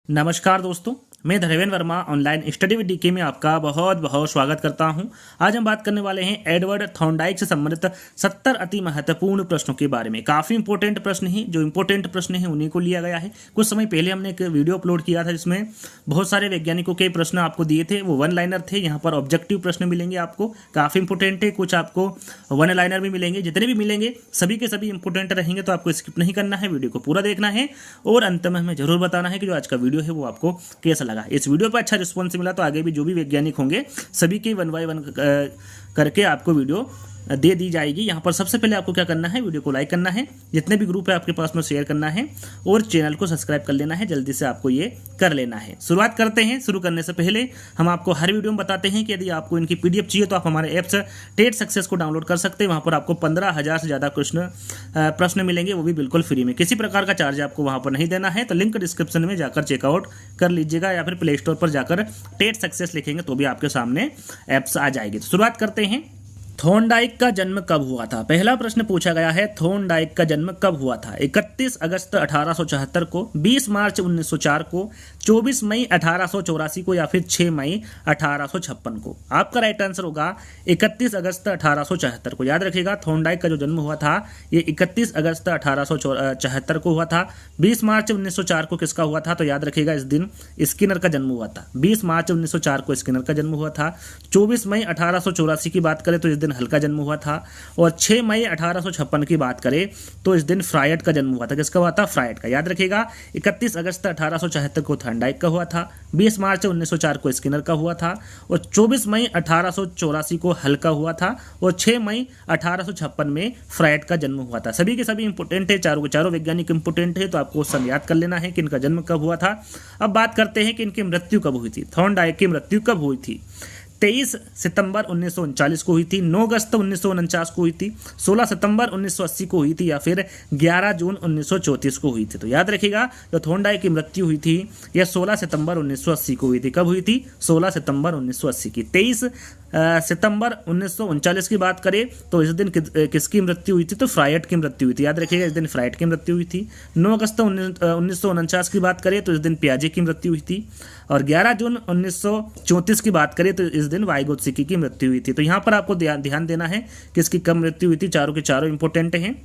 नमस्कार दोस्तों, मैं Dharmendra Verma online study with DK में आपका बहुत बहुत स्वागत करता हूं। आज हम बात करने वाले हैं एडवर्ड थॉर्नडाइक से संबंधित 70 अति महत्वपूर्ण प्रश्नों के बारे में। काफ़ी इंपॉर्टेंट प्रश्न हैं, जो इंपॉर्टेंट प्रश्न हैं उन्हीं को लिया गया है। कुछ समय पहले हमने एक वीडियो अपलोड किया था जिसमें बहुत सारे वैज्ञानिकों के प्रश्न आपको दिए थे, वो वन लाइनर थे। यहाँ पर ऑब्जेक्टिव प्रश्न मिलेंगे आपको, काफ़ी इंपॉर्टेंट है। कुछ आपको वन लाइनर भी मिलेंगे, जितने भी मिलेंगे सभी के सभी इंपॉर्टेंट रहेंगे, तो आपको स्किप नहीं करना है, वीडियो को पूरा देखना है और अंत में हमें जरूर बताना है कि जो आज का वीडियो है वो आपको कैसा लगा। इस वीडियो पर अच्छा रिस्पॉन्स मिला तो आगे भी जो भी वैज्ञानिक होंगे सभी की वन बाय वन करके आपको वीडियो दे दी जाएगी। यहाँ पर सबसे पहले आपको क्या करना है, वीडियो को लाइक करना है, जितने भी ग्रुप है आपके पास में शेयर करना है और चैनल को सब्सक्राइब कर लेना है। जल्दी से आपको ये कर लेना है। शुरुआत करते हैं। शुरू करने से पहले हम आपको हर वीडियो में बताते हैं कि यदि आपको इनकी पीडीएफ चाहिए तो आप हमारे ऐप्स टेट सक्सेस को डाउनलोड कर सकते हैं। वहाँ पर आपको 15,000 से ज़्यादा प्रश्न मिलेंगे, वो भी बिल्कुल फ्री में। किसी प्रकार का चार्ज आपको वहाँ पर नहीं देना है। तो लिंक डिस्क्रिप्शन में जाकर चेकआउट कर लीजिएगा या फिर प्ले स्टोर पर जाकर टेट सक्सेस लिखेंगे तो भी आपके सामने ऐप्स आ जाएगी। तो शुरुआत करते हैं। थॉर्नडाइक का जन्म कब हुआ था? पहला प्रश्न पूछा गया है, थॉर्नडाइक का जन्म कब हुआ था? 31 अगस्त 1874 को, 20 मार्च 1904 को, 24 मई 1884 को या फिर 6 मई 1856 को। आपका राइट आंसर होगा 31 अगस्त 1874 को। याद रखिएगा, थॉर्नडाइक का जो जन्म हुआ था ये 31 अगस्त 1874 को हुआ था। 20 मार्च 1904 को किसका हुआ था? तो याद रखिएगा इस दिन स्किनर का जन्म हुआ था। 20 मार्च 1904 को स्किनर का जन्म हुआ था। 24 मई 1884 की बात करें तो इस दिन हल का जन्म हुआ था और 6 मई 1856 की बात करें तो इस दिन फ्रायड का जन्म हुआ था। किसका हुआ था? फ्रायड का। याद रखिएगा 31 अगस्त 1874 को थॉर्नडाइक का हुआ था, 20 मार्च 1904 को स्किनर का हुआ था और 24 मई 1884 को हल का हुआ था और 6 मई 1856 में फ्रायड का जन्म हुआ था। सभी के सभी इंपोर्टेंट है, चारों के चारों वैज्ञानिक इंपोर्टेंट है, तो आपको क्वेश्चन याद कर लेना है कि इनका जन्म कब हुआ था। अब बात करते हैं कि इनकी मृत्यु कब हुई थी। थॉर्नडाइक की मृत्यु कब हुई थी? 23 सितंबर 1939 को हुई थी, 9 अगस्त 1949 को हुई थी, 16 सितंबर 1980 को हुई थी या फिर 11 जून 1934 को हुई थी। तो याद रखिएगा, जो थॉर्नडाइक की मृत्यु हुई थी यह 16 सितंबर 1980 को हुई थी। कब हुई थी? 16 सितंबर 1980 की। 23 सितंबर 1939 की बात करें तो इस दिन किसकी मृत्यु हुई थी? तो फ्रायड की मृत्यु हुई थी। याद रखिएगा, इस दिन फ्रायड की मृत्यु हुई थी। 9 अगस्त 1949 की बात करें तो इस दिन पियाजे की मृत्यु हुई थी और 11 जून 1934 की बात करें तो इस दिन वाइगोत्स्की की मृत्यु हुई थी। तो यहाँ पर आपको ध्यान देना है किसकी कब मृत्यु हुई थी। चारों के चारों इंपोर्टेंट हैं।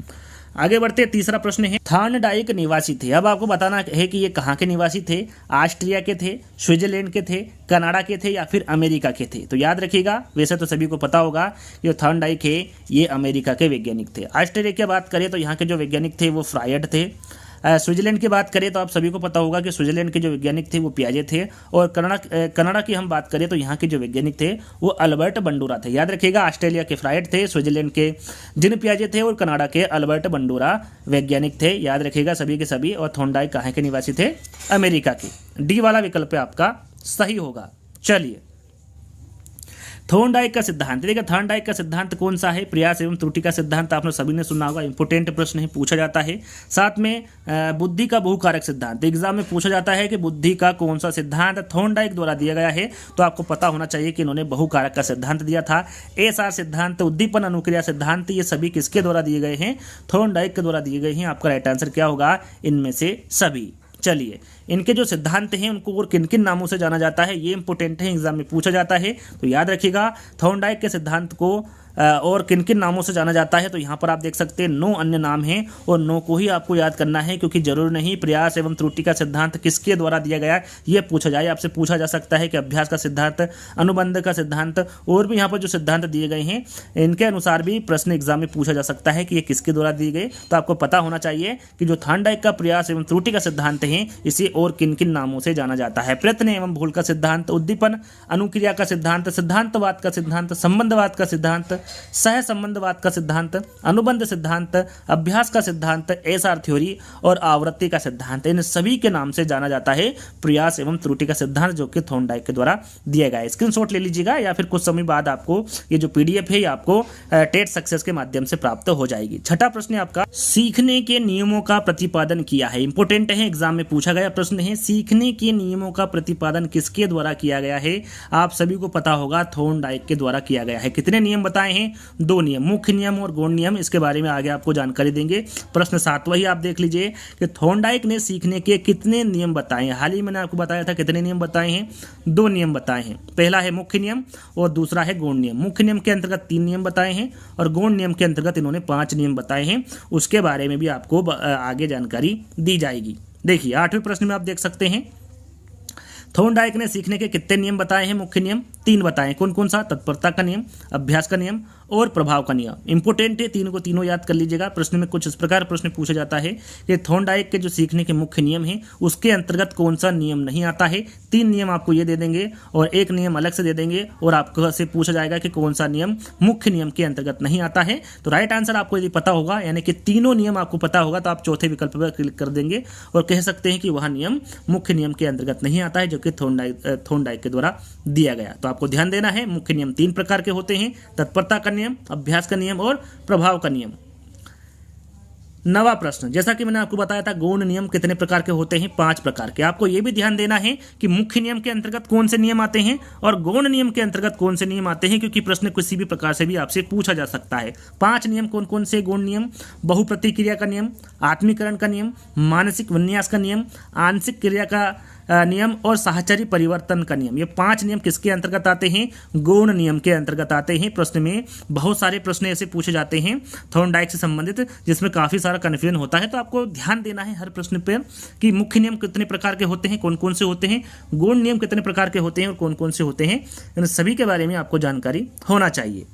आगे बढ़ते हैं। तीसरा प्रश्न है, थॉर्नडाइक निवासी थे। अब आपको बताना है कि ये कहाँ के निवासी थे। ऑस्ट्रिया के थे, स्विट्जरलैंड के थे, कनाडा के थे या फिर अमेरिका के थे। तो याद रखिएगा, वैसे तो सभी को पता होगा ये थॉर्नडाइक है ये अमेरिका के वैज्ञानिक थे। ऑस्ट्रेलिया की बात करें तो यहाँ के जो वैज्ञानिक थे वो फ्रायड थे। स्विट्जरलैंड की बात करें तो आप सभी को पता होगा कि स्विट्जरलैंड के जो वैज्ञानिक थे वो पियाजे थे और कनाडा की हम बात करें तो यहाँ के जो वैज्ञानिक थे वो अल्बर्ट बंडूरा थे। याद रखिएगा, ऑस्ट्रेलिया के फ्रायड थे, स्विट्जरलैंड के जिन पियाजे थे और कनाडा के अल्बर्ट बंडूरा वैज्ञानिक थे। याद रखिएगा सभी के सभी। और थॉर्नडाइक कहाँ के निवासी थे? अमेरिका के। डी वाला विकल्प आपका सही होगा। चलिए, थॉर्नडाइक का सिद्धांत। देखिए, थॉर्नडाइक का सिद्धांत कौन सा है? प्रयास एवं त्रुटि का सिद्धांत आपने सभी ने सुना होगा, इंपोर्टेंट प्रश्न है, पूछा जाता है। साथ में बुद्धि का बहुकारक सिद्धांत एग्जाम में पूछा जाता है कि बुद्धि का कौन सा सिद्धांत थॉर्नडाइक द्वारा दिया गया है। तो आपको पता होना चाहिए कि इन्होंने बहुकारक का सिद्धांत दिया था। एसआर सिद्धांत, उद्दीपन अनुक्रिया सिद्धांत, ये सभी किसके द्वारा दिए गए हैं? थॉर्नडाइक के द्वारा दिए गए हैं। आपका राइट आंसर क्या होगा? इनमें से सभी। चलिए, इनके जो सिद्धांत हैं उनको और किन किन नामों से जाना जाता है ये इंपोर्टेंट है, एग्जाम में पूछा जाता है। तो याद रखिएगा, थॉर्नडाइक के सिद्धांत को और किन किन नामों से जाना जाता है। तो यहाँ पर आप देख सकते हैं 9 अन्य नाम हैं और 9 को ही आपको याद करना है, क्योंकि जरूर नहीं प्रयास एवं त्रुटि का सिद्धांत किसके द्वारा दिया गया ये पूछा जाए। आपसे पूछा जा सकता है कि अभ्यास का सिद्धांत, अनुबंध का सिद्धांत और भी यहाँ पर जो सिद्धांत दिए गए हैं इनके अनुसार भी प्रश्न एग्जाम में पूछा जा सकता है कि ये किसके द्वारा दिए गए। तो आपको पता होना चाहिए कि जो थॉर्नडाइक का प्रयास एवं त्रुटि का सिद्धांत है इसे और किन किन नामों से जाना जाता है। प्रयत्न एवं भूल का सिद्धांत, उद्दीपन अनुक्रिया का सिद्धांत, सिद्धांतवाद का सिद्धांत, संबंधवाद का सिद्धांत, सह संबंधवाद का सिद्धांत, अनुबंध सिद्धांत, अभ्यास का सिद्धांत, एसआर थ्योरी और आवृत्ति का सिद्धांत, इन सभी के नाम से जाना जाता है प्रयास एवं त्रुटि का सिद्धांत, जो कि थॉर्नडाइक के द्वारा दिया गया है। स्क्रीनशॉट ले लीजिएगा या फिर कुछ समय बाद आपको ये जो पीडीएफ है आपको टेट सक्सेस के माध्यम से प्राप्त हो जाएगी। छठा प्रश्न है आपका, सीखने के नियमों का प्रतिपादन किया है। इंपोर्टेंट है, एग्जाम में पूछा गया प्रश्न है। सीखने के नियमों का प्रतिपादन किसके द्वारा किया गया है? आप सभी को पता होगा थॉर्नडाइक के द्वारा किया गया है। कितने नियम बताए हैं? 2 नियम, मुख्य नियम और गौण नियम। इसके बारे में आगे आपको जानकारी देंगे। प्रश्न 7वां ही आप देख लीजिए कि थॉर्नडाइक ने सीखने के कितने नियम बताए हैं। हाल ही मैंने आपको बताया था कितने नियम बताए हैं? 2 नियम बताए हैं। पहला है मुख्य नियम और दूसरा है गौण नियम। मुख्य नियम के अंतर्गत 3 नियम बताए हैं और गौण नियम के अंतर्गत इन्होंने 5 नियम बताए हैं। उसके बारे में भी आपको आगे जानकारी दी जाएगी। देखिए 8वें प्रश्न में आप देख सकते हैं, थॉर्नडाइक ने सीखने के कितने नियम बताए हैं? मुख्य नियम 3 बताए। कौन कौन सा? तत्परता का नियम, अभ्यास का नियम और प्रभाव का नियम। इंपोर्टेंट है, तीनों को तीनों याद कर लीजिएगा। प्रश्न में कुछ इस प्रकार प्रश्न पूछा जाता है कि थॉर्नडाइक के जो सीखने के मुख्य नियम हैं उसके अंतर्गत कौन सा नियम नहीं आता है। 3 नियम आपको ये दे देंगे और 1 नियम अलग से दे देंगे और आपको से पूछा जाएगा कि कौन सा नियम मुख्य नियम के अंतर्गत नहीं आता है। तो राइट आंसर आपको यदि पता होगा, यानी कि तीनों नियम आपको पता होगा, तो आप चौथे विकल्प पर क्लिक कर देंगे और कह सकते हैं कि वह नियम मुख्य नियम के अंतर्गत नहीं आता है, जो कि थॉर्नडाइक के द्वारा दिया गया। तो आपको ध्यान देना है, मुख्य नियम 3 प्रकार के होते हैं, तत्परता का नियम, अभ्यास का नियम और प्रभाव का नियम। 9वां प्रश्न, जैसा कि मैंने आपको बताया था गौण नियम कितने प्रकार के होते हैं? 5 प्रकार के। आपको यह भी ध्यान देना है कि मुख्य नियम के अंतर्गत कौन से नियम आते हैं और गौण नियम के अंतर्गत कौन से नियम आते हैं, क्योंकि प्रश्न किसी भी प्रकार से भी आपसे पूछा जा सकता है। 5 नियम कौन कौन से गौण नियम? बहुप्रतिक्रिया का नियम, आत्मीकरण का नियम, मानसिक विन्यास का नियम, आंशिक क्रिया का नियम और साहचर्य परिवर्तन का नियम। ये 5 नियम किसके अंतर्गत आते हैं? गौण नियम के अंतर्गत आते हैं। प्रश्न में बहुत सारे प्रश्न ऐसे पूछे जाते हैं थॉर्नडाइक से संबंधित जिसमें काफी सारा कन्फ्यूजन होता है। तो आपको ध्यान देना है हर प्रश्न पर कि मुख्य नियम कितने प्रकार के होते हैं, कौन कौन से होते हैं, गौण नियम कितने प्रकार के होते हैं और कौन कौन से होते हैं, इन सभी के बारे में आपको जानकारी होना चाहिए।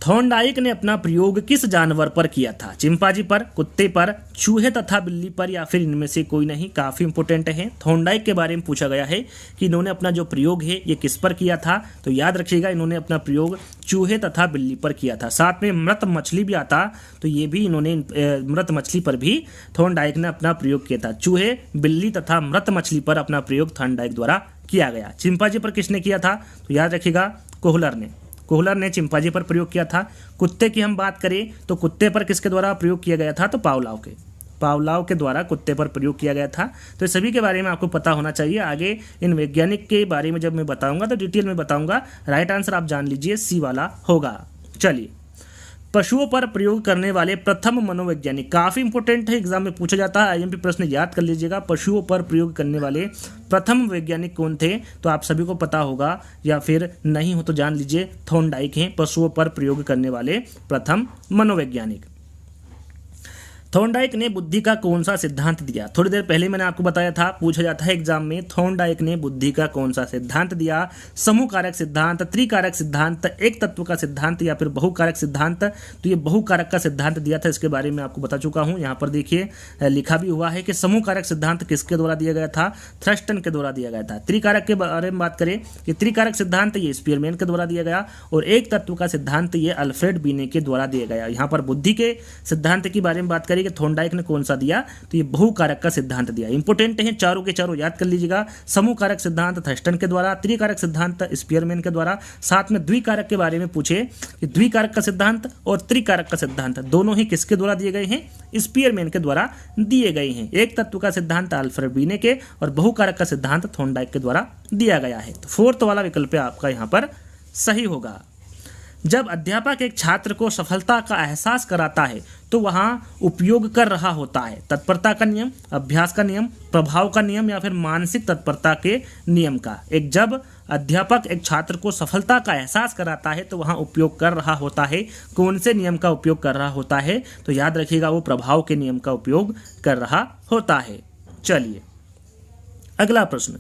थॉर्नडाइक ने अपना प्रयोग किस जानवर पर किया था? चिंपांजी पर, कुत्ते पर, चूहे तथा बिल्ली पर या फिर इनमें से कोई नहीं? काफी इंपोर्टेंट है। थॉर्नडाइक के बारे में पूछा गया है कि इन्होंने अपना जो प्रयोग है ये किस पर किया था, तो याद रखिएगा इन्होंने अपना प्रयोग चूहे तथा बिल्ली पर किया था। साथ में मृत मछली भी आता, तो ये भी इन्होंने मृत मछली पर भी थॉर्नडाइक ने अपना प्रयोग किया था। चूहे, बिल्ली तथा मृत मछली पर अपना प्रयोग थॉर्नडाइक द्वारा किया गया। चिंपांजी पर किसने किया था? तो याद रखिएगा कोहलर ने चिंपांजी पर प्रयोग किया था। कुत्ते की हम बात करें तो कुत्ते पर किसके द्वारा प्रयोग किया गया था? तो पावलाव के द्वारा कुत्ते पर प्रयोग किया गया था। तो सभी के बारे में आपको पता होना चाहिए। आगे इन वैज्ञानिक के बारे में जब मैं बताऊंगा तो डिटेल में बताऊंगा। राइट आंसर आप जान लीजिए सी वाला होगा। चलिए, पशुओं पर प्रयोग करने वाले प्रथम मनोवैज्ञानिक, काफी इंपोर्टेंट है, एग्जाम में पूछा जाता है। आईएमपी प्रश्न याद कर लीजिएगा। पशुओं पर प्रयोग करने वाले प्रथम वैज्ञानिक कौन थे? तो आप सभी को पता होगा या फिर नहीं हो तो जान लीजिए, थॉर्नडाइक हैं पशुओं पर प्रयोग करने वाले प्रथम मनोवैज्ञानिक। थॉर्नडाइक ने बुद्धि का कौन सा सिद्धांत दिया? थोड़ी देर पहले मैंने आपको बताया था, पूछा जाता है एग्जाम में, थॉर्नडाइक ने बुद्धि का कौन सा सिद्धांत दिया? समूह कारक सिद्धांत, त्रिकारक सिद्धांत, एक तत्व का सिद्धांत या फिर बहुकारक सिद्धांत? तो ये बहुकारक का सिद्धांत दिया था, इसके बारे में आपको बता चुका हूं। यहाँ पर देखिए लिखा भी हुआ है कि समूह कारक सिद्धांत किसके द्वारा दिया गया था? थ्रस्टन के द्वारा दिया गया था। त्रिकारक के बारे में बात करें कि त्रिकारक सिद्धांत ये स्पीयरमैन के द्वारा दिया गया और एक तत्व का सिद्धांत ये अल्फ्रेड बीने के द्वारा दिया गया। यहाँ पर बुद्धि के सिद्धांत के बारे में बात करें कि थॉर्नडाइक ने कौन सा दिया? तो ये बहुकारक का सिद्धांत दिया। इंपोर्टेंट है, चारों के चारों याद कर लीजिएगा। समूह कारक सिद्धांत थर्स्टन के द्वारा, त्रिकारक सिद्धांत स्पीयरमैन के द्वारा। साथ में द्विकारक के बारे में पूछे कि द्विकारक का सिद्धांत और त्रिकारक का सिद्धांत दोनों ही किसके द्वारा दिए गए हैं? स्पीयरमैन के द्वारा दिए गए हैं। एक तत्व का सिद्धांत अल्फ्रेड बीने के और बहुकारक का सिद्धांत थॉर्नडाइक के द्वारा दिया गया है। तो 4th वाला विकल्प आपका यहाँ पर सही होगा। जब अध्यापक एक छात्र को सफलता का एहसास कराता है तो वहाँ उपयोग कर रहा होता है तत्परता का नियम, अभ्यास का नियम, प्रभाव का नियम या फिर मानसिक तत्परता के नियम का। जब अध्यापक एक छात्र को सफलता का एहसास कराता है तो वहाँ उपयोग कर रहा होता है, कौन से नियम का उपयोग कर रहा होता है? तो याद रखिएगा वो प्रभाव के नियम का उपयोग कर रहा होता है। चलिए अगला प्रश्न,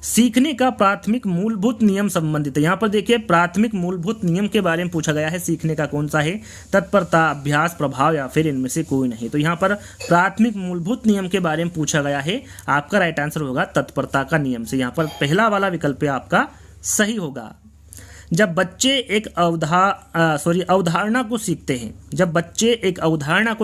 सीखने का प्राथमिक मूलभूत नियम संबंधित है। यहाँ पर देखिए प्राथमिक मूलभूत नियम के बारे में पूछा गया है, सीखने का कौन सा है? तत्परता, अभ्यास, प्रभाव या फिर इनमें से कोई नहीं। तो यहाँ पर प्राथमिक मूलभूत नियम के बारे में पूछा गया है। आपका राइट आंसर होगा तत्परता का नियम से। यहाँ पर पहला वाला विकल्प आपका सही होगा। जब बच्चे एक अवधारणा को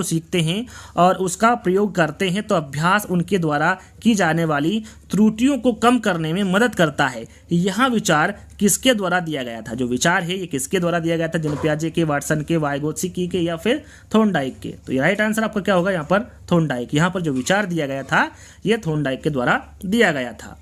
सीखते हैं और उसका प्रयोग करते हैं तो अभ्यास उनके द्वारा की जाने वाली त्रुटियों को कम करने में मदद करता है। यह विचार किसके द्वारा दिया गया था? जो विचार है ये किसके द्वारा दिया गया था? जन पियाजे के, वाटसन के, वाइगोत्स्की के या फिर थॉर्नडाइक के? तो राइट आंसर आपका क्या होगा यहाँ पर? थॉर्नडाइक। यहाँ पर जो विचार दिया गया था ये थॉर्नडाइक के द्वारा दिया गया था।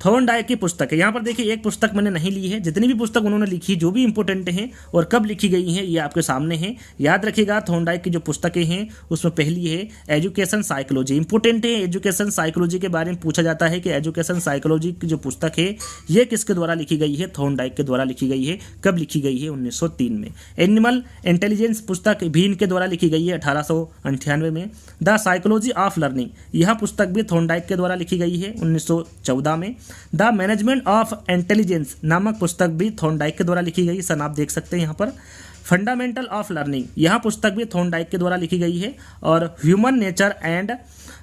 थॉर्नडाइक की पुस्तक है। यहाँ पर देखिए एक पुस्तक मैंने नहीं ली है, जितनी भी पुस्तक उन्होंने लिखी जो भी इंपॉर्टेंट हैं और कब लिखी गई हैं ये आपके सामने है। याद रखिएगा थॉर्नडाइक की जो पुस्तकें हैं उसमें पहली है एजुकेशन साइकोलॉजी। इंपॉर्टेंट है, एजुकेशन साइकोलॉजी के बारे में पूछा जाता है कि एजुकेशन साइकोलॉजी की जो पुस्तक है ये किसके द्वारा लिखी गई है? थॉर्नडाइक के द्वारा लिखी गई है। कब लिखी गई है? 1903 में। एनिमल इंटेलिजेंस पुस्तक भी इनके द्वारा लिखी गई है 1898 में। द साइकोलॉजी ऑफ लर्निंग यह पुस्तक भी थॉर्नडाइक के द्वारा लिखी गई है 1914 में। द मैनेजमेंट ऑफ इंटेलिजेंस नामक पुस्तक भी थॉर्नडाइक के द्वारा लिखी गई, सन आप देख सकते हैं यहाँ पर। फंडामेंटल ऑफ लर्निंग यह पुस्तक भी थॉर्नडाइक के द्वारा लिखी गई है। और human nature and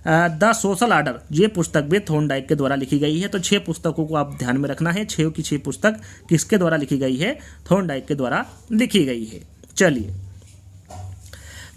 the social order ये पुस्तक भी थॉर्नडाइक के द्वारा लिखी गई है। तो 6 पुस्तकों को आप ध्यान में रखना है, 6 की 6 पुस्तक किसके द्वारा लिखी गई है? थॉर्नडाइक के द्वारा लिखी गई है। चलिए,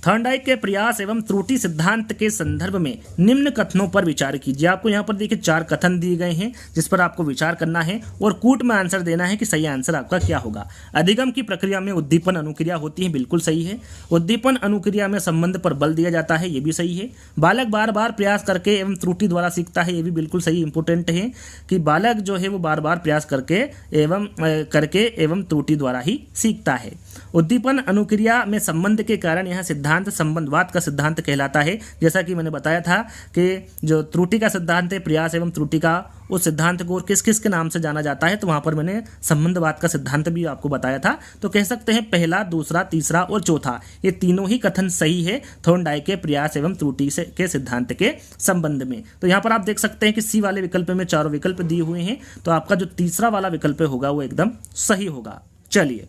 थॉर्नडाइक के प्रयास एवं त्रुटि सिद्धांत के संदर्भ में निम्न कथनों पर विचार कीजिए। आपको यहाँ पर देखिए 4 कथन दिए गए हैं जिस पर आपको विचार करना है और कूट में आंसर देना है कि सही आंसर आपका क्या होगा। अधिगम की प्रक्रिया में उद्दीपन अनुक्रिया होती है, बिल्कुल सही है। उद्दीपन अनुक्रिया में संबंध पर बल दिया जाता है, ये भी सही है। बालक बार बार प्रयास करके एवं त्रुटि द्वारा सीखता है, ये भी बिल्कुल सही इंपोर्टेंट है कि बालक जो है वो बार बार प्रयास करके एवं त्रुटि द्वारा ही सीखता है। उद्दीपन अनुक्रिया में संबंध के कारण यह सिद्धांत संबंधवाद का सिद्धांत कहलाता है। जैसा कि मैंने बताया था कि जो त्रुटि का सिद्धांत है, प्रयास एवं त्रुटि का, उस सिद्धांत को किस किस के नाम से जाना जाता है, तो वहां पर मैंने संबंधवाद का सिद्धांत भी आपको बताया था। तो कह सकते हैं पहला, दूसरा, तीसरा और चौथा ये तीनों ही कथन सही है थॉर्नडाइक के प्रयास एवं त्रुटि के सिद्धांत के संबंध में। तो यहाँ पर आप देख सकते हैं कि सी वाले विकल्प में 4 विकल्प दिए हुए हैं, तो आपका जो तीसरा वाला विकल्प होगा वो एकदम सही होगा। चलिए,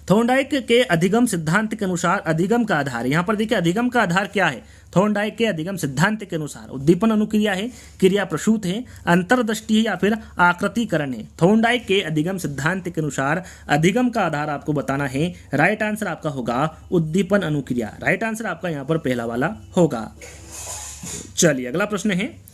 थॉर्नडाइक के अधिगम सिद्धांत के अनुसार अधिगम का आधार, यहाँ पर देखिए अधिगम का आधार क्या है? थॉर्नडाइक के अधिगम सिद्धांत के अनुसार उद्दीपन अनुक्रिया है, क्रिया प्रसूत है, अंतर्दृष्टि है या फिर आकृतिकरण है। थॉर्नडाइक के अधिगम सिद्धांत के अनुसार अधिगम का आधार आपको बताना है। राइट आंसर आपका होगा उद्दीपन अनुक्रिया। राइट आंसर आपका यहाँ पर पहला वाला होगा। चलिए, अगला प्रश्न है,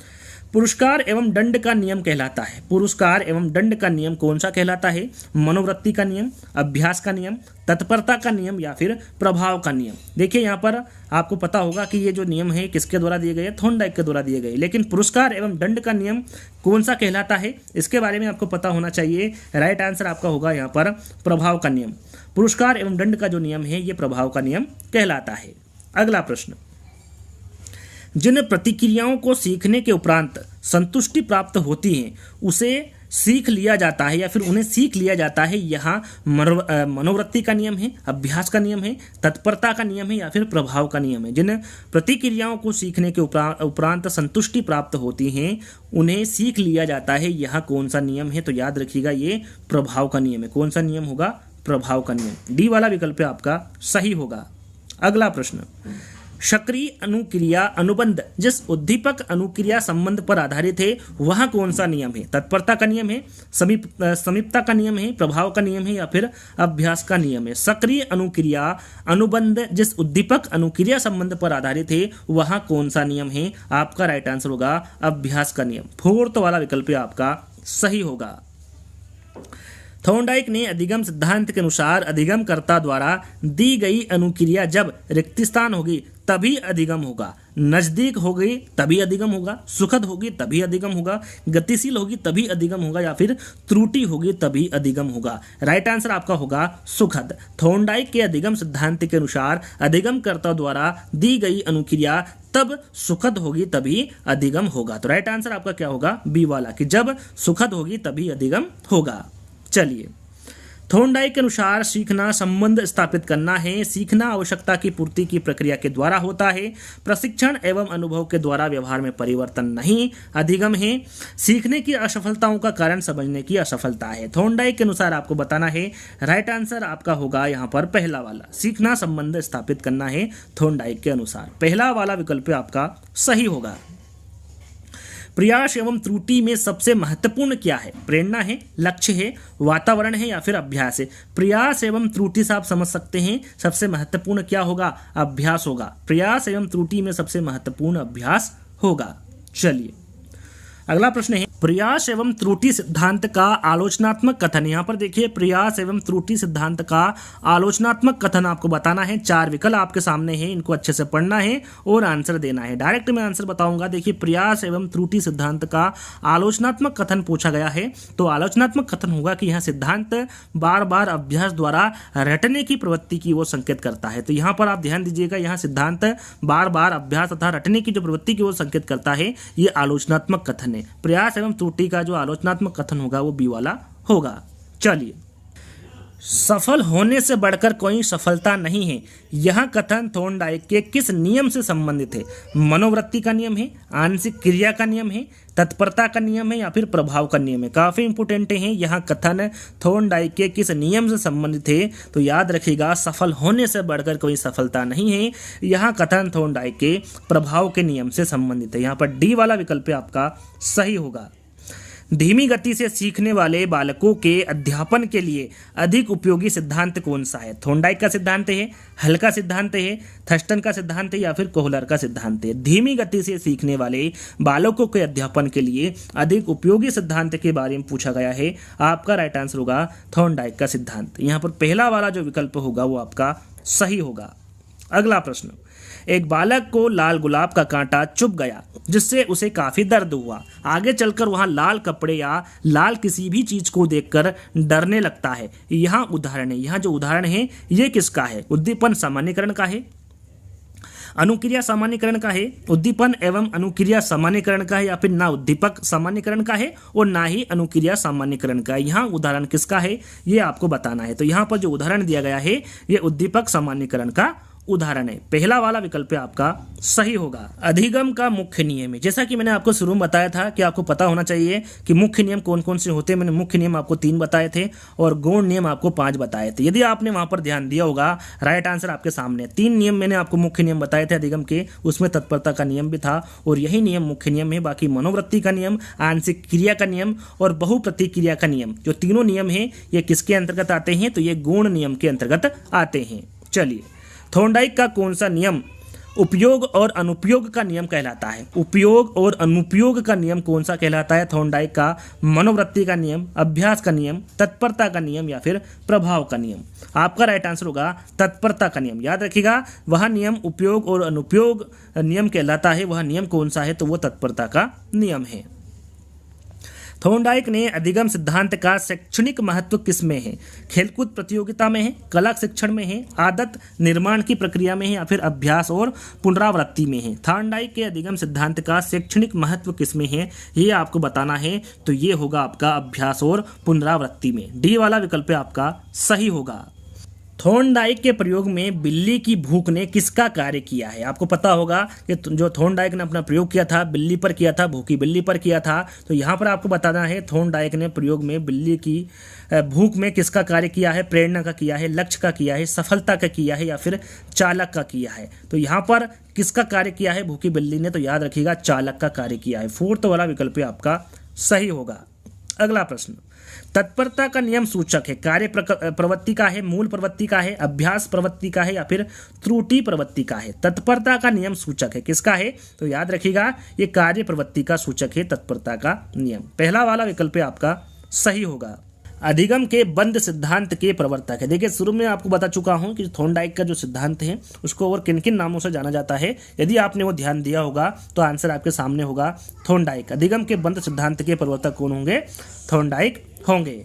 पुरस्कार एवं दंड का नियम कहलाता है। पुरस्कार एवं दंड का नियम कौन सा कहलाता है? मनोवृत्ति का नियम, अभ्यास का नियम, तत्परता का नियम या फिर प्रभाव का नियम। देखिए यहाँ पर आपको पता होगा कि ये जो नियम है किसके द्वारा दिए गए? थॉर्नडाइक के द्वारा दिए गए। लेकिन पुरस्कार एवं दंड का नियम कौन सा कहलाता है इसके बारे में आपको पता होना चाहिए। राइट आंसर आपका होगा यहाँ पर प्रभाव का नियम। पुरस्कार एवं दंड का जो नियम है ये प्रभाव का नियम कहलाता है। अगला प्रश्न, जिन प्रतिक्रियाओं को सीखने के उपरांत संतुष्टि प्राप्त होती है उसे सीख लिया जाता है या फिर उन्हें सीख लिया जाता है। यहाँ मनोवृत्ति का नियम है, अभ्यास का नियम है, तत्परता का नियम है या फिर प्रभाव का नियम है। जिन प्रतिक्रियाओं को सीखने के उपरांत संतुष्टि प्राप्त होती हैं उन्हें सीख लिया जाता है, यहाँ कौन सा नियम है? तो याद रखिएगा ये प्रभाव का नियम है। कौन सा नियम होगा? प्रभाव का नियम। डी वाला विकल्प आपका सही होगा। अगला प्रश्न, सक्रिय अनुक्रिया अनुबंध जिस उद्दीपक अनुक्रिया संबंध पर आधारित है वह कौन सा नियम है? तत्परता का नियम है, समीपता का नियम है, प्रभाव का नियम है या फिर अभ्यास का नियम है। सक्रिय अनुक्रिया अनुबंध जिस उद्दीपक अनुक्रिया संबंध पर आधारित है वह कौन सा नियम है? आपका राइट आंसर होगा अभ्यास का नियम। 4th वाला विकल्प आपका सही होगा। थॉर्नडाइक ने अधिगम सिद्धांत के अनुसार अधिगमकर्ता द्वारा दी गई अनुक्रिया जब रिक्त स्थान होगी तभी अधिगम होगा, नजदीक होगी तभी अधिगम होगा, सुखद होगी तभी अधिगम होगा, गतिशील होगी तभी अधिगम होगा या फिर त्रुटि होगी तभी अधिगम होगा। राइट आंसर आपका होगा सुखद। थॉर्नडाइक के अधिगम सिद्धांत के अनुसार अधिगमकर्ता द्वारा दी गई अनुक्रिया तब सुखद होगी तभी अधिगम होगा। तो राइट आंसर आपका क्या होगा? बी वाला, कि जब सुखद होगी तभी अधिगम होगा। चलिए, थॉर्नडाइक के अनुसार सीखना संबंध स्थापित करना है। सीखना आवश्यकता की पूर्ति की प्रक्रिया के द्वारा होता है, प्रशिक्षण एवं अनुभव के द्वारा व्यवहार में परिवर्तन नहीं अधिगम है। सीखने की असफलताओं का कारण समझने की असफलता है। थॉर्नडाइक के अनुसार आपको बताना है। राइट आंसर आपका होगा यहाँ पर पहला वाला, सीखना संबंध स्थापित करना है। थॉर्नडाइक के अनुसार पहला वाला विकल्प आपका सही होगा। प्रयास एवं त्रुटि में सबसे महत्वपूर्ण क्या है? प्रेरणा है, लक्ष्य है, वातावरण है या फिर अभ्यास है। प्रयास एवं त्रुटि से आप समझ सकते हैं सबसे महत्वपूर्ण क्या होगा? अभ्यास होगा। प्रयास एवं त्रुटि में सबसे महत्वपूर्ण अभ्यास होगा। चलिए, अगला प्रश्न है प्रयास एवं त्रुटि सिद्धांत का आलोचनात्मक कथन। यहाँ पर देखिए प्रयास एवं त्रुटि सिद्धांत का आलोचनात्मक कथन आपको बताना है। 4 विकल्प आपके सामने हैं, इनको अच्छे से पढ़ना है और आंसर देना है। डायरेक्ट मैं आंसर बताऊंगा। देखिए प्रयास एवं त्रुटि सिद्धांत का आलोचनात्मक कथन पूछा गया है तो आलोचनात्मक कथन होगा कि यह सिद्धांत बार बार अभ्यास द्वारा रटने की प्रवृत्ति की ओर संकेत करता है। तो यहाँ पर आप ध्यान दीजिएगा, यहाँ सिद्धांत बार बार अभ्यास तथा रटने की जो प्रवृत्ति की ओर संकेत करता है, ये आलोचनात्मक कथन है। प्रयास एवं त्रुटि का जो आलोचनात्मक कथन होगा वो बी वाला होगा। चलिए, सफल होने से बढ़कर कोई सफलता नहीं है, यह कथन थॉर्नडाइक के किस नियम से संबंधित है? मनोवृत्ति का नियम है, आंशिक क्रिया का नियम है, तत्परता का नियम है या फिर प्रभाव का नियम है? काफी इंपोर्टेंट है। यह कथन थॉर्नडाइक के किस नियम से संबंधित है? तो याद रखिएगा, सफल होने से बढ़कर कोई सफलता नहीं है, यह कथन थॉर्नडाइक के प्रभाव के नियम से संबंधित है। यहाँ पर डी वाला विकल्प आपका सही होगा। धीमी गति से सीखने वाले बालकों के अध्यापन के लिए अधिक उपयोगी सिद्धांत कौन सा है? थॉर्नडाइक का सिद्धांत है, हल का सिद्धांत है, थर्स्टन का सिद्धांत है या फिर कोहलर का सिद्धांत है? धीमी गति से सीखने वाले बालकों के अध्यापन के लिए अधिक उपयोगी सिद्धांत के बारे में पूछा गया है। आपका राइट आंसर होगा थॉर्नडाइक का सिद्धांत। यहाँ पर पहला वाला जो विकल्प होगा वो आपका सही होगा। अगला प्रश्न, एक बालक को लाल गुलाब का कांटा चुभ गया जिससे उसे काफी दर्द हुआ। आगे चलकर वहां लाल कपड़े या लाल किसी भी चीज को देखकर डरने लगता है। यहाँ उदाहरण है, यहाँ जो उदाहरण है ये किसका है? उद्दीपन सामान्यकरण का है, अनुक्रिया सामान्यकरण का है, उद्दीपन एवं अनुक्रिया सामान्यकरण का है या फिर ना उद्दीपक सामान्यकरण का है और ना ही अनुक्रिया सामान्यकरण का है? यहाँ उदाहरण किसका है ये आपको बताना है। तो यहाँ पर जो उदाहरण दिया गया है ये उद्दीपक सामान्यकरण का उदाहरण है। पहला वाला विकल्प आपका सही होगा। अधिगम का मुख्य नियम है, जैसा कि मैंने आपको शुरू में बताया था कि आपको पता होना चाहिए कि मुख्य नियम कौन कौन से होते हैं। मैंने मुख्य नियम आपको 3 बताए थे और गौण नियम आपको 5 बताए थे। यदि आपने वहां पर ध्यान दिया होगा, राइट आंसर आपके सामने। 3 नियम मैंने आपको मुख्य नियम बताए थे अधिगम के, उसमें तत्परता का नियम भी था और यही नियम मुख्य नियम है। बाकी मनोवृत्ति का नियम, आंशिक क्रिया का नियम और बहुप्रतिक्रिया का नियम, जो तीनों नियम है ये किसके अंतर्गत आते हैं? तो ये गौण नियम के अंतर्गत आते हैं। चलिए, थॉर्नडाइक का कौन सा नियम उपयोग और अनुपयोग का नियम कहलाता है? उपयोग और अनुपयोग का नियम कौन सा कहलाता है? थॉर्नडाइक का मनोवृत्ति का नियम, अभ्यास का नियम, तत्परता का नियम या फिर प्रभाव का नियम? आपका राइट आंसर होगा तत्परता का नियम। याद रखिएगा, वह नियम उपयोग और अनुपयोग नियम कहलाता है। वह नियम कौन सा है? तो वो तत्परता का नियम है। थॉर्नडाइक ने अधिगम सिद्धांत का शैक्षणिक महत्व किसमें है? खेलकूद प्रतियोगिता में है, कला शिक्षण में है, आदत निर्माण की प्रक्रिया में है या फिर अभ्यास और पुनरावृत्ति में है? थॉर्नडाइक के अधिगम सिद्धांत का शैक्षणिक महत्व किसमें है ये आपको बताना है। तो ये होगा आपका अभ्यास और पुनरावृत्ति में। डी वाला विकल्प आपका सही होगा। थॉर्नडाइक के प्रयोग में बिल्ली की भूख ने किसका कार्य किया है? आपको पता होगा कि जो थॉर्नडाइक ने अपना प्रयोग किया था बिल्ली पर किया था, भूखी बिल्ली पर किया था। तो यहाँ पर आपको बताना है थॉर्नडाइक ने प्रयोग में बिल्ली की भूख में किसका कार्य किया है? प्रेरणा का किया है, लक्ष्य का किया है, सफलता का किया है या फिर चालक का किया है? तो यहाँ पर किसका कार्य किया है भूखी बिल्ली ने? तो याद रखिएगा चालक का कार्य किया है। 4th वाला विकल्प आपका सही होगा। अगला प्रश्न, तत्परता का नियम सूचक है, कार्य प्रवृत्ति का है, मूल प्रवृत्ति का है, अभ्यास प्रवृत्ति का है या फिर त्रुटि प्रवृत्ति का है? तत्परता का नियम सूचक है, किसका है? तो याद रखिएगा ये कार्य प्रवृत्ति का सूचक है तत्परता का नियम। पहला वाला विकल्प आपका सही होगा। अधिगम के बंद सिद्धांत के प्रवर्तक है। देखिए, शुरू में आपको बता चुका हूं कि थॉर्नडाइक का जो सिद्धांत है उसको और किन किन नामों से जाना जाता है। यदि आपने वो ध्यान दिया होगा तो आंसर आपके सामने होगा थॉर्नडाइक। अधिगम के बंद सिद्धांत के प्रवर्तक कौन होंगे? थॉर्नडाइक होंगे।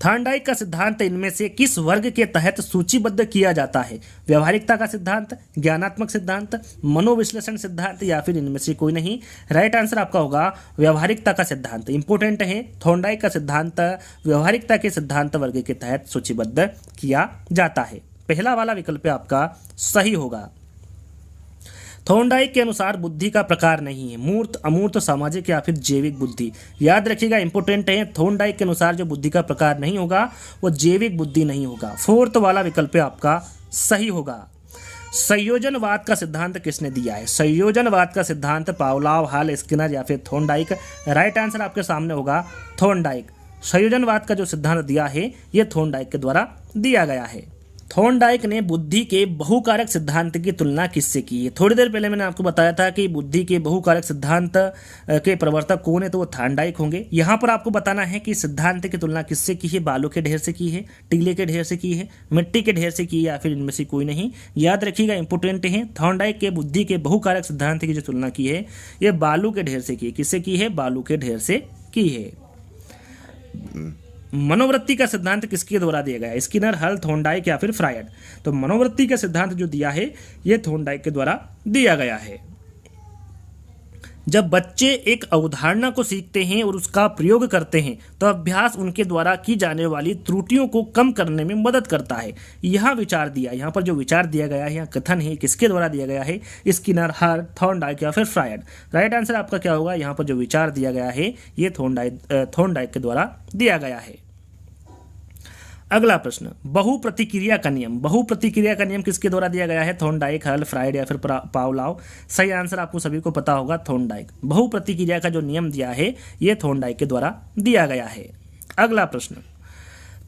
थॉर्नडाइक का सिद्धांत इनमें से किस वर्ग के तहत सूचीबद्ध किया जाता है? व्यवहारिकता का सिद्धांत, ज्ञानात्मक सिद्धांत, मनोविश्लेषण सिद्धांत या फिर इनमें से कोई नहीं? राइट आंसर आपका होगा व्यवहारिकता का सिद्धांत। इंपोर्टेंट है, थॉर्नडाइक का सिद्धांत व्यवहारिकता के सिद्धांत वर्ग के तहत सूचीबद्ध किया जाता है। पहला वाला विकल्प आपका सही होगा। थॉर्नडाइक के अनुसार बुद्धि का प्रकार नहीं है, मूर्त, अमूर्त, सामाजिक या फिर जैविक बुद्धि। याद रखिएगा, इंपोर्टेंट है, थॉर्नडाइक के अनुसार जो बुद्धि का प्रकार नहीं होगा वो जैविक बुद्धि नहीं होगा। 4th वाला विकल्प आपका सही होगा। संयोजनवाद का सिद्धांत किसने दिया है? संयोजनवाद का सिद्धांत पावलोव, हॉल, स्किनर या फिर थॉर्नडाइक? राइट आंसर आपके सामने होगा थॉर्नडाइक। संयोजनवाद का जो सिद्धांत दिया है ये थॉर्नडाइक के द्वारा दिया गया है। थॉर्नडाइक ने बुद्धि के बहुकारक सिद्धांत की तुलना किससे की है? थोड़ी देर पहले मैंने आपको बताया था कि बुद्धि के बहुकारक सिद्धांत के प्रवर्तक कौन है, तो वो थॉर्नडाइक होंगे। यहाँ पर आपको बताना है कि सिद्धांत की तुलना किससे की है, बालू के ढेर से की है, टीले के ढेर से की है, मिट्टी के ढेर से की है, या फिर इनमें से कोई नहीं। याद रखिएगा, इंपोर्टेंट है। थॉर्नडाइक के बुद्धि के बहुकारक सिद्धांत की जो तुलना की है ये बालू के ढेर से की है। किससे की है? बालू के ढेर से की है। मनोवृत्ति का सिद्धांत किसके द्वारा दिया गया है? स्किनर, हल, थॉर्नडाइक या फिर फ्रायड? तो मनोवृत्ति का सिद्धांत जो दिया है ये थॉर्नडाइक के द्वारा दिया गया है। जब बच्चे एक अवधारणा को सीखते हैं और उसका प्रयोग करते हैं तो अभ्यास उनके द्वारा की जाने वाली त्रुटियों को कम करने में मदद करता है। यह विचार दिया, यहाँ पर जो विचार दिया गया है, यहाँ कथन है, किसके द्वारा दिया गया है? स्किनर, हल, थॉर्नडाइक या फिर फ्रायड? राइट आंसर आपका क्या होगा? यहाँ पर जो विचार दिया गया है ये थॉर्नडाइक के द्वारा दिया गया है। अगला प्रश्न, बहुप्रतिक्रिया का नियम। बहुप्रतिक्रिया का नियम किसके द्वारा दिया गया है? थॉर्नडाइक, हल, फ्रायड या फिर पावलोव? सही आंसर आपको सभी को पता होगा, थॉर्नडाइक। बहुप्रतिक्रिया का जो नियम दिया है ये थॉर्नडाइक के द्वारा दिया गया है। अगला प्रश्न,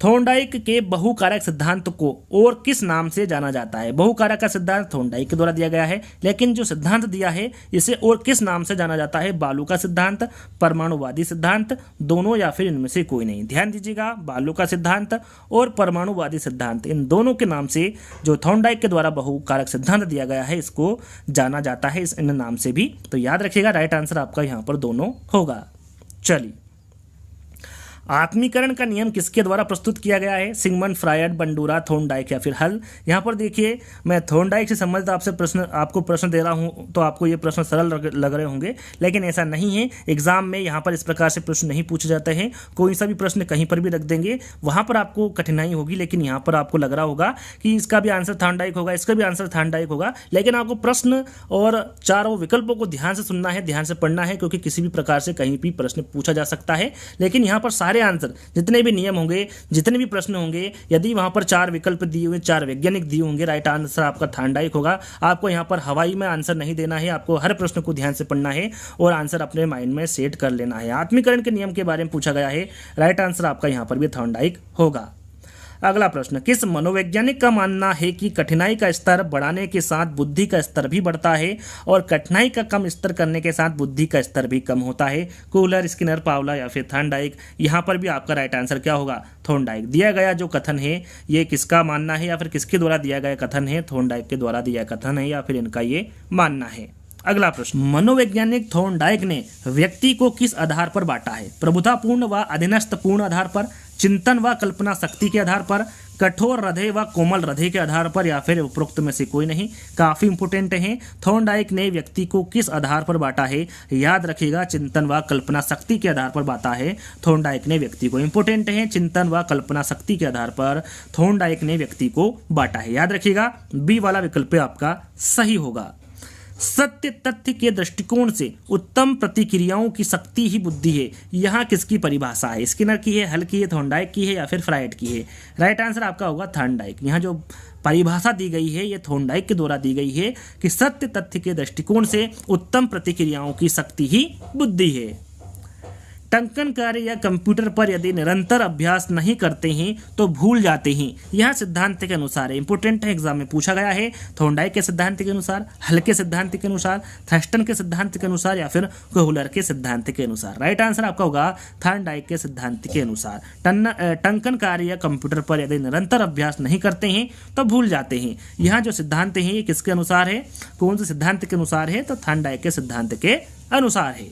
थॉर्नडाइक के बहुकारक सिद्धांत को और किस नाम से जाना जाता है? बहुकारक का सिद्धांत थॉर्नडाइक के द्वारा दिया गया है, लेकिन जो सिद्धांत दिया है इसे और किस नाम से जाना जाता है? बालू का सिद्धांत, परमाणुवादी सिद्धांत, दोनों या फिर इनमें से कोई नहीं? ध्यान दीजिएगा, बालू का सिद्धांत और परमाणुवादी सिद्धांत, इन दोनों के नाम से जो थॉर्नडाइक के द्वारा बहुकारक सिद्धांत दिया गया है इसको जाना जाता है, इन नाम से भी। तो याद रखिएगा, राइट आंसर आपका यहाँ पर दोनों होगा। चलिए, आत्मीकरण का नियम किसके द्वारा प्रस्तुत किया गया है? सिगमंड फ्रायड, बंडूरा, थॉर्नडाइक या फिर हल? यहाँ पर देखिए, मैं थॉर्नडाइक से संबंधित आपको प्रश्न दे रहा हूँ तो आपको ये प्रश्न सरल लग रहे होंगे, लेकिन ऐसा नहीं है। एग्जाम में यहाँ पर इस प्रकार से प्रश्न नहीं पूछे जाते हैं। कोई सा भी प्रश्न कहीं पर भी रख देंगे, वहाँ पर आपको कठिनाई होगी, लेकिन यहाँ पर आपको लग रहा होगा कि इसका भी आंसर थॉर्नडाइक होगा, इसका भी आंसर थॉर्नडाइक होगा, लेकिन आपको प्रश्न और चारों विकल्पों को ध्यान से सुनना है, ध्यान से पढ़ना है, क्योंकि किसी भी प्रकार से कहीं भी प्रश्न पूछा जा सकता है। लेकिन यहाँ पर सारे आंसर, जितने भी नियम होंगे, जितने भी प्रश्न होंगे, यदि वहां पर 4 विकल्प दिए हुए, 4 वैज्ञानिक दिए होंगे, राइट आंसर आपका थॉर्नडाइक होगा। आपको यहाँ पर हवाई में आंसर नहीं देना है, आपको हर प्रश्न को ध्यान से पढ़ना है और आंसर अपने माइंड में सेट कर लेना है। आत्मीकरण के नियम के बारे में पूछा गया है, राइट आंसर आपका यहाँ पर भी थॉर्नडाइक होगा। अगला प्रश्न, किस मनोवैज्ञानिक का मानना है कि कठिनाई का स्तर बढ़ाने के साथ बुद्धि का स्तर भी बढ़ता है और कठिनाई का कम स्तर करने के साथ बुद्धि का स्तर भी कम होता है? कूलर, स्किनर, पावला या फिर थॉर्नडाइक? यहाँ पर भी आपका राइट आंसर क्या होगा? थॉर्नडाइक। दिया गया जो कथन है ये किसका मानना है या फिर किसके द्वारा दिया गया कथन है? थॉर्नडाइक के द्वारा दिया कथन है या फिर इनका ये मानना है। अगला प्रश्न, मनोवैज्ञानिक थॉर्नडाइक ने व्यक्ति को किस आधार पर बांटा है? प्रभुतापूर्ण व अधीनस्थपूर्ण आधार पर, चिंतन व कल्पना शक्ति के आधार पर, कठोर हृदय व कोमल हृदय के आधार पर या फिर उपरोक्त में से कोई नहीं? काफी इंपोर्टेंट है। थॉर्नडाइक ने व्यक्ति को किस आधार पर बांटा है? याद रखिएगा, चिंतन व कल्पना शक्ति के आधार पर बांटा है थॉर्नडाइक ने व्यक्ति को। इंपोर्टेंट है, चिंतन व कल्पना शक्ति के आधार पर थॉर्नडाइक ने व्यक्ति को बांटा है। याद रखिएगा, बी वाला विकल्प आपका सही होगा। सत्य तथ्य के दृष्टिकोण से उत्तम प्रतिक्रियाओं की शक्ति ही बुद्धि है, यहाँ किसकी परिभाषा है? स्किनर की है, हल की है, थॉर्नडाइक की है या फिर फ्रायड की है? राइट आंसर आपका होगा थॉर्नडाइक। यहाँ जो परिभाषा दी गई है ये थॉर्नडाइक के द्वारा दी गई है कि सत्य तथ्य के दृष्टिकोण से उत्तम प्रतिक्रियाओं की शक्ति ही बुद्धि है। टंकन कार्य या कंप्यूटर पर यदि निरंतर अभ्यास नहीं करते हैं तो भूल जाते हैं, यह सिद्धांत के अनुसार है। इंपोर्टेंट है, एग्जाम में पूछा गया है। थॉर्नडाइक के सिद्धांत के अनुसार, हल के सिद्धांत के अनुसार, थर्स्टन के सिद्धांत के अनुसार या फिर कोहलर के सिद्धांत के अनुसार? राइट आंसर आपका होगा थॉर्नडाइक के सिद्धांत के अनुसार। टंकन कार्य या कंप्यूटर पर यदि निरंतर अभ्यास नहीं करते हैं तो भूल जाते हैं, यहाँ जो सिद्धांत है ये किसके अनुसार है? कौन से सिद्धांत के अनुसार है? तो थॉर्नडाइक के सिद्धांत के अनुसार है।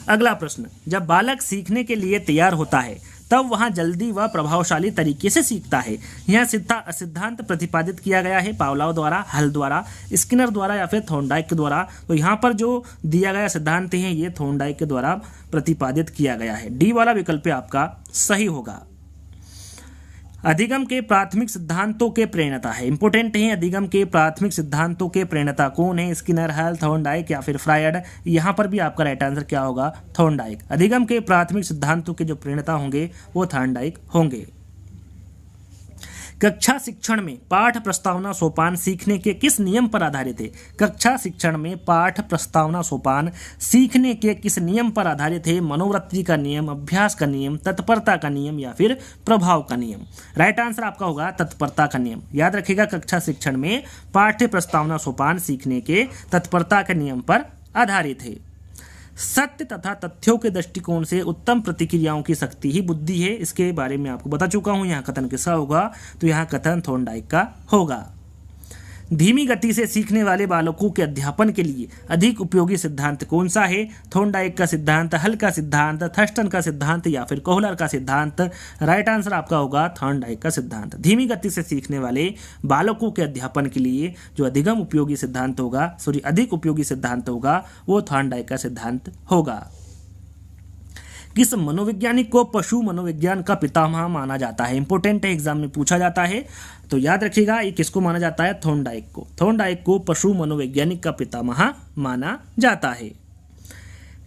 अगला प्रश्न, जब बालक सीखने के लिए तैयार होता है तब वह जल्दी व प्रभावशाली तरीके से सीखता है, यह सिद्धांत प्रतिपादित किया गया है पावलोव द्वारा, हल द्वारा, स्किनर द्वारा या फिर थॉर्नडाइक के द्वारा? तो यहाँ पर जो दिया गया सिद्धांत है ये थॉर्नडाइक के द्वारा प्रतिपादित किया गया है। डी वाला विकल्प आपका सही होगा। अधिगम के प्राथमिक सिद्धांतों के प्रणेता है। इंपोर्टेंट है, अधिगम के प्राथमिक सिद्धांतों के प्रणेता कौन है? स्किनर, हल, थॉर्नडाइक या फिर फ्रायड? यहाँ पर भी आपका राइट आंसर क्या होगा? थॉर्नडाइक। अधिगम के प्राथमिक सिद्धांतों के जो प्रणेता होंगे वो थॉर्नडाइक होंगे। कक्षा शिक्षण में पाठ प्रस्तावना सोपान सीखने के किस नियम पर आधारित है? कक्षा शिक्षण में पाठ प्रस्तावना सोपान सीखने के किस नियम पर आधारित है? मनोवृत्ति का नियम, अभ्यास का नियम, तत्परता का नियम या फिर प्रभाव का नियम? राइट आंसर आपका होगा तत्परता का नियम। याद रखिएगा, कक्षा शिक्षण में पाठ्य प्रस्तावना सोपान सीखने के तत्परता के नियम पर आधारित है। सत्य तथा तथ्यों के दृष्टिकोण से उत्तम प्रतिक्रियाओं की शक्ति ही बुद्धि है। इसके बारे में आपको बता चुका हूं। यहाँ कथन किसका होगा? तो यहाँ कथन थॉर्नडाइक का होगा। धीमी गति से सीखने वाले बालकों के अध्यापन के लिए अधिक उपयोगी सिद्धांत कौन सा है? थॉर्नडाइक का सिद्धांत, हल का सिद्धांत, थर्स्टन का सिद्धांत या फिर कोहलर का सिद्धांत? राइट आंसर आपका होगा थॉर्नडाइक का सिद्धांत। धीमी गति से सीखने वाले बालकों के अध्यापन के लिए जो अधिक उपयोगी सिद्धांत होगा वो थॉर्नडाइक का सिद्धांत होगा। किस मनोवैज्ञानिक को पशु मनोविज्ञान का पितामह माना जाता है? इंपॉर्टेंट है, एग्जाम में पूछा जाता है, तो याद रखिएगा ये किसको माना जाता है? थॉर्नडाइक को। थॉर्नडाइक को पशु मनोवैज्ञानिक का पितामह माना जाता है।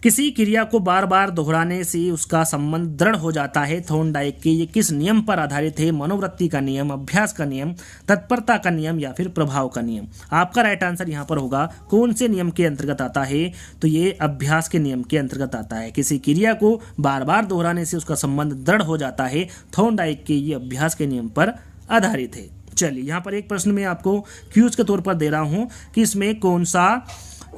किसी क्रिया को बार बार दोहराने से उसका संबंध दृढ़ हो जाता है। थॉर्नडाइक के ये किस नियम पर आधारित है? मनोवृत्ति का नियम, अभ्यास का नियम, तत्परता का नियम या फिर प्रभाव का नियम? आपका राइट आंसर यहाँ पर होगा कौन से नियम के अंतर्गत आता है? तो ये अभ्यास के नियम के अंतर्गत आता है। किसी क्रिया को बार बार दोहराने से उसका संबंध दृढ़ हो जाता है। थॉर्नडाइक के ये अभ्यास के नियम पर आधारित है। चलिए, यहाँ पर एक प्रश्न मैं आपको क्यूज के तौर पर दे रहा हूँ कि इसमें कौन सा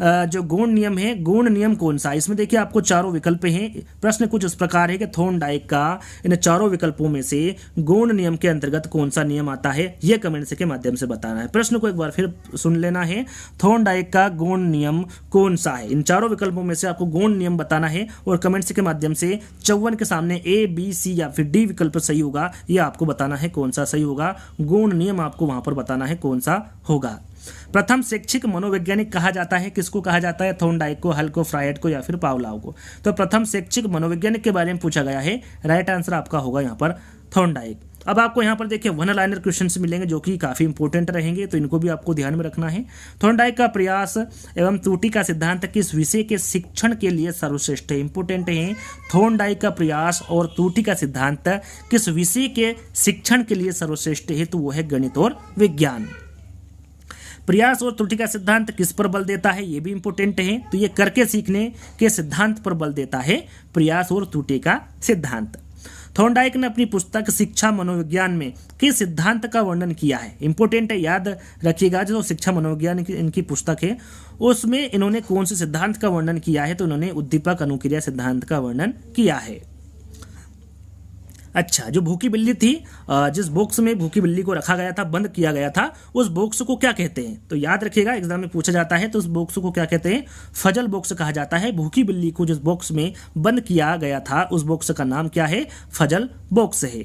जो गौण नियम है, गौण नियम कौन सा? इसमें देखिए आपको चारों विकल्प हैं। प्रश्न कुछ इस प्रकार है कि थॉर्नडाइक का इन चारों विकल्पों में से गौण नियम के अंतर्गत कौन सा नियम आता है, यह कमेंट के माध्यम से बताना है। प्रश्न को एक बार फिर सुन लेना है, थॉर्नडाइक का गौण नियम कौन सा है? इन चारों विकल्पों में से आपको गौण नियम बताना है और कमेंट्स के माध्यम से 54 के सामने A, B, C या फिर D विकल्प सही होगा, यह आपको बताना है कौन सा सही होगा। गौण नियम आपको वहां पर बताना है कौन सा होगा। प्रथम शैक्षिक मनोवैज्ञानिक कहा जाता है, किसको कहा जाता है? थॉर्नडाइक को, हल को, फ्रायड को या फिर पावलोव को? तो प्रथम शैक्षिक मनोवैज्ञानिक के बारे में पूछा गया है। राइट आंसर आपका होगा यहाँ पर थॉर्नडाइक। अब आपको यहाँ पर देखिए वन लाइनर क्वेश्चंस मिलेंगे जो कि काफी इंपॉर्टेंट रहेंगे, तो इनको भी आपको ध्यान में रखना है। थॉर्नडाइक का प्रयास एवं त्रुटि का सिद्धांत किस विषय के शिक्षण के लिए सर्वश्रेष्ठ है? इंपॉर्टेंट है, थॉर्नडाइक का प्रयास और त्रुटि का सिद्धांत किस विषय के शिक्षण के लिए सर्वश्रेष्ठ है? तो वो है गणित और विज्ञान। प्रयास और त्रुटि का सिद्धांत किस पर बल देता है? ये भी इंपॉर्टेंट है, तो ये करके सीखने के सिद्धांत पर बल देता है, प्रयास और त्रुटि का सिद्धांत। थॉर्नडाइक ने अपनी पुस्तक शिक्षा मनोविज्ञान में किस सिद्धांत का वर्णन किया है? इंपॉर्टेंट है, याद रखिएगा, जो शिक्षा मनोविज्ञान की इनकी पुस्तक है उसमें इन्होंने कौन से सिद्धांत का वर्णन किया है? तो इन्होंने उद्दीपक अनुक्रिया सिद्धांत का वर्णन किया है। अच्छा, जो भूखी बिल्ली थी, जिस बॉक्स में भूखी बिल्ली को रखा गया था, बंद किया गया था, उस बॉक्स को क्या कहते हैं? तो याद रखिएगा, एग्जाम में पूछा जाता है, तो उस बॉक्स को क्या कहते हैं? फजल बॉक्स कहा जाता है। भूखी बिल्ली को जिस बॉक्स में बंद किया गया था उस बॉक्स का नाम क्या है? फजल बॉक्स है।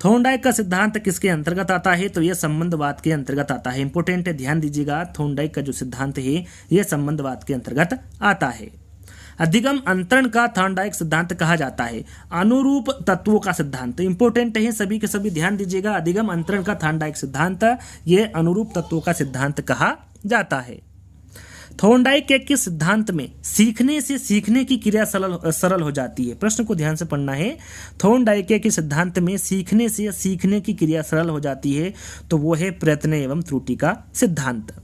थॉर्नडाइक का सिद्धांत किसके अंतर्गत आता है? तो यह संबंधवाद के अंतर्गत आता है। इंपॉर्टेंट है, ध्यान दीजिएगा, थॉर्नडाइक का जो सिद्धांत है यह संबंधवाद के अंतर्गत आता है। अधिगम अंतरण का थॉर्नडाइक सिद्धांत कहा जाता है। अनुरूप तत्वों का सिद्धांत इंपॉर्टेंट है, सभी के सभी ध्यान दीजिएगा। अधिगम अंतरण का थॉर्नडाइक सिद्धांत ये अनुरूप तत्वों का सिद्धांत कहा जाता है। थॉर्नडाइक के किस सिद्धांत में सीखने से सीखने की क्रिया सरल हो जाती है? प्रश्न को ध्यान से पढ़ना है। थॉर्नडाइक के किस सिद्धांत में सीखने से सीखने की क्रिया सरल हो जाती है? तो वो है प्रयत्न एवं त्रुटि का सिद्धांत।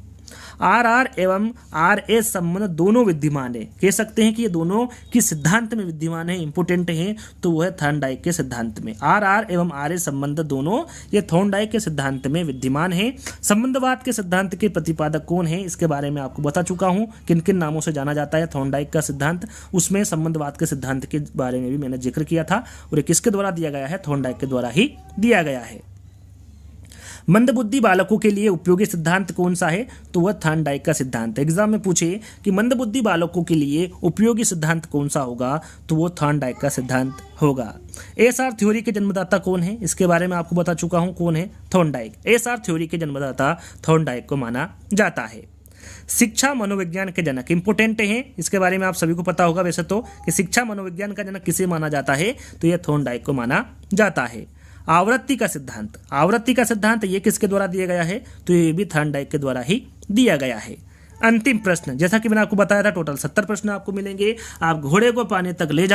आर एवं RS संबंध दोनों विद्यमान है, कह सकते हैं कि ये दोनों किस सिद्धांत में विद्यमान है? इंपोर्टेंट है, तो वह थॉर्नडाइक के सिद्धांत में। आर एवं RS संबंध दोनों ये थॉर्नडाइक के सिद्धांत में विद्यमान है। संबंधवाद के सिद्धांत के प्रतिपादक कौन है? इसके बारे में आपको बता चुका हूं, किन किन नामों से जाना जाता है थॉर्नडाइक का सिद्धांत। उसमें संबंधवाद के सिद्धांत के बारे में भी मैंने जिक्र किया था, और ये किसके द्वारा दिया गया है? थॉर्नडाइक के द्वारा ही दिया गया है। मंदबुद्धि बालकों के लिए उपयोगी सिद्धांत कौन सा है? तो वह थॉर्नडाइक का सिद्धांत। एग्जाम में पूछे कि मंदबुद्धि बालकों के लिए उपयोगी सिद्धांत कौन सा होगा? तो वो थॉर्नडाइक का सिद्धांत होगा। एसआर थ्योरी के जन्मदाता कौन है? इसके बारे में आपको बता चुका हूं, कौन है? थॉर्नडाइक। एसआर थ्योरी के जन्मदाता थॉर्नडाइक को माना जाता है। शिक्षा मनोविज्ञान के जनक इंपोर्टेंट हैं, इसके बारे में आप सभी को पता होगा वैसे तो, कि शिक्षा मनोविज्ञान का जनक किसे माना जाता है? तो यह थॉर्नडाइक को माना जाता है। आवृत्ति का सिद्धांत, आवृत्ति का सिद्धांत ये किसके द्वारा दिया गया है? तो ये भी थॉर्नडाइक के द्वारा ही दिया गया है। अंतिम प्रश्न, जैसा कि मैंने आपको बताया था टोटल 70 प्रश्न आपको मिलेंगे। आप घोड़े को पानी तक ले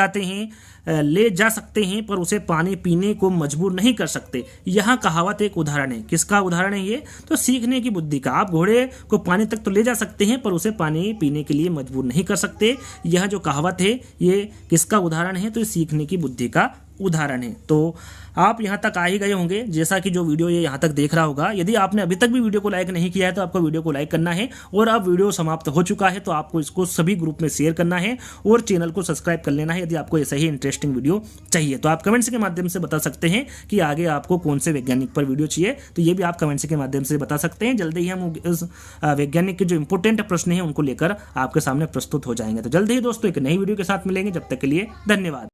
जा सकते हैं पर उसे पानी पीने को मजबूर नहीं कर सकते। यह कहावत एक उदाहरण है। किसका उदाहरण है ये? तो सीखने की बुद्धि का। आप घोड़े को पानी तक तो ले जा सकते हैं पर उसे पानी पीने के लिए मजबूर नहीं कर सकते। यह जो कहावत है ये किसका उदाहरण है? तो सीखने की बुद्धि का उदाहरण है। तो आप यहाँ तक आ ही गए होंगे, जैसा कि जो वीडियो ये यहाँ तक देख रहा होगा। यदि आपने अभी तक भी वीडियो को लाइक नहीं किया है तो आपको वीडियो को लाइक करना है, और अब वीडियो समाप्त हो चुका है तो आपको इसको सभी ग्रुप में शेयर करना है और चैनल को सब्सक्राइब कर लेना है यदि आपको ऐसा ही इंटरेस्टिंग वीडियो चाहिए। तो आप कमेंट्स के माध्यम से बता सकते हैं कि आगे आपको कौन से वैज्ञानिक पर वीडियो चाहिए, तो ये भी आप कमेंट्स के माध्यम से बता सकते हैं। जल्दी ही हम इस वैज्ञानिक के जो इंपॉर्टेंट प्रश्न हैं उनको लेकर आपके सामने प्रस्तुत हो जाएंगे। तो जल्दी ही दोस्तों एक नई वीडियो के साथ मिलेंगे, जब तक के लिए धन्यवाद।